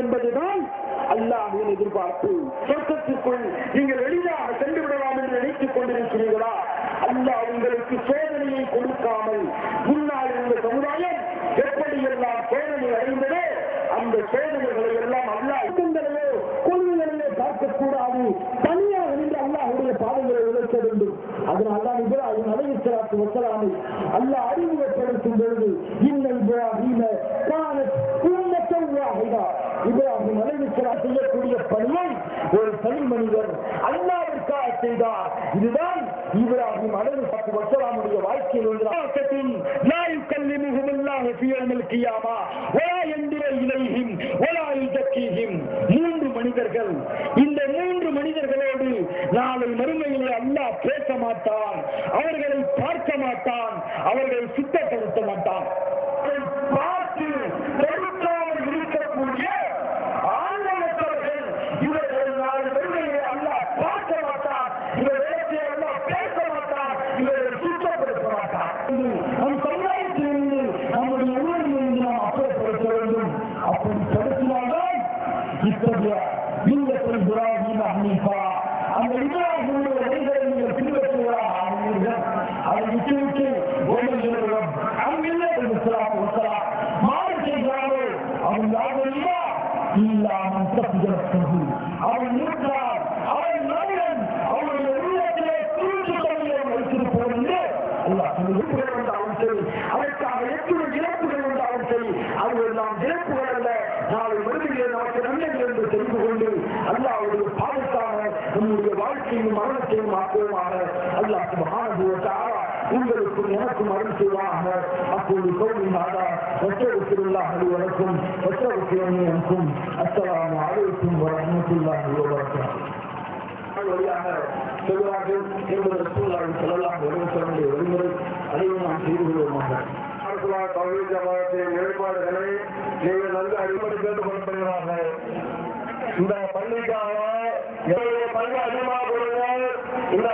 என்பதுதான் அல்லாஹ்வின் எதிர்பார்ப்பு. சொர்க்கத்திற்குள் நீங்கள் எளிதாக சென்று விடலாம் என்று நினைத்துக் கொண்டிருக்கிறீர்களா? அல்லாஹ் உங்களுக்கு சோதனையை கொடுக்காமல் முன்னால் இருந்த சமுதாயம் எப்படியெல்லாம் சோதனை அடைந்ததோ அந்த சோதனைகளை எல்லாம் அல்லாஹ் இடங்களையோ கொள்கைகளிலே பார்க்கக்கூடாது. தனியாக நின்று அல்லாஹ்வுடைய பாதைகளை உழைக்க வேண்டும். அதனால்தான் இப்ராஹிம் அலைஹிஸ்ஸலாத்து வஸ்ஸலாமை அல்லாஹ் அறிமுகப்படுத்தும் பொழுது இன்னல் இப்ராஹீம கானத் உம்மத்தன் வாஹிதா, இப்ராஹிம் அலைஹிஸ்ஸலாம் செய்யக்கூடிய பணியை ஒரு தனி மனிதர் அல்லாஹ்விற்காக செய்தார். இதுதான் இப்ராஹிம் அலைஹிஸ்ஸலாத்து வஸ்ஸலாமுடைய வாழ்க்கையில் உள்ள லா யுகல்லிமுஹும் அல்லாஹு ஃபீ யௌமில் கியாமா வலா யன்துரு இலைஹிம் வலா யுஸக்கீஹிம். 3 மனிதர்கள், இந்த 3 மனிதர்களோடு நாளை மறுமையிலே அல்லாஹ் பேச மாட்டான், அவர்களை பார்க்க மாட்டான், அவர்களை சுத்தப்படுத்த மாட்டான். பார்த்து தடுக்காமல் இருக்கக்கூடிய ஆன்மீகத்தவர்கள் இவர்கள் நாளை மறுமையிலே அல்லாஹ் பார்க்க மாட்டான், இவர்களை அல்லாஹ் பேச மாட்டான், இவர்களை சுத்தப்படுத்த மாட்டான். நம் சமுதாயத்திலிருந்து நம்முடைய உணர்விலிருந்து நாம் அப்புறப்படுத்த வேண்டும். அப்படி தடுத்தினால்தான் இத்தகைய இல்லத்தில் இப்ராஹீம் ஹனீஃபா அந்த இப்ராஹிமுடைய வழிகளை நீங்கள் பின்பற்றுவதாக ஆகிறீர்கள். அதை விட்டுவிட்டு ஓடுகிறோம் அங்கில்லை மாறு செய்கிறாரோ அவன் யாருமா இல்லாமல் தப்புகிறது. அவன் இருக்கிறார், அவன் மனிதன், அவனுடைய உள்ளத்திலே தூண்டு தொழிலை வைத்திருப்போம் என்று அல்லாஹ் சொல்லுகிறார். வந்தாலும் சரி, அதற்காக எத்தனை இழப்புகள் வந்தாலும் சரி, அவர்கள் நாம் இழப்புகள் அல்ல, நாளை மறுமையிலே நமக்கு நன்மை என்று தெரிந்து கொண்டு அல்லாஹ்வுடைய பாதுகாப்பாக நம்முடைய வாழ்க்கையும் மரணத்தையும் ஆக்குவதாக அல்லாஹ் சுப்ஹானஹு வ தஆலா உங்களுக்கும் எனக்கும் அருள் செய்வாக. அப்போது கௌமி மாதா வஸ்ஸலாஹு அலைஹி வஸல்லம் வஸ்ஸலாமு அலைக்கும் அஸ்ஸலாமு அலைக்கும் வ ரஹ்மத்துல்லாஹி வ பரகாத்துஹு. வழியாக சொல்வார்கள் என்பது ரசூலுல்லாஹி ஸல்லல்லாஹு அலைஹி வஸல்லம் வழிமுறை. அதையும் நாம் செய்து கொள்வோமாக. தௌஹீத் ஜமாஅத்தின் ஏற்பாடுகளை நீங்கள் நல்ல அடிப்படை கேட்டுக் கொள்ளப்படுகிறார்கள். இந்த பள்ளிக்காக பள்ளி அதிகமாக கொடுங்கள். இந்த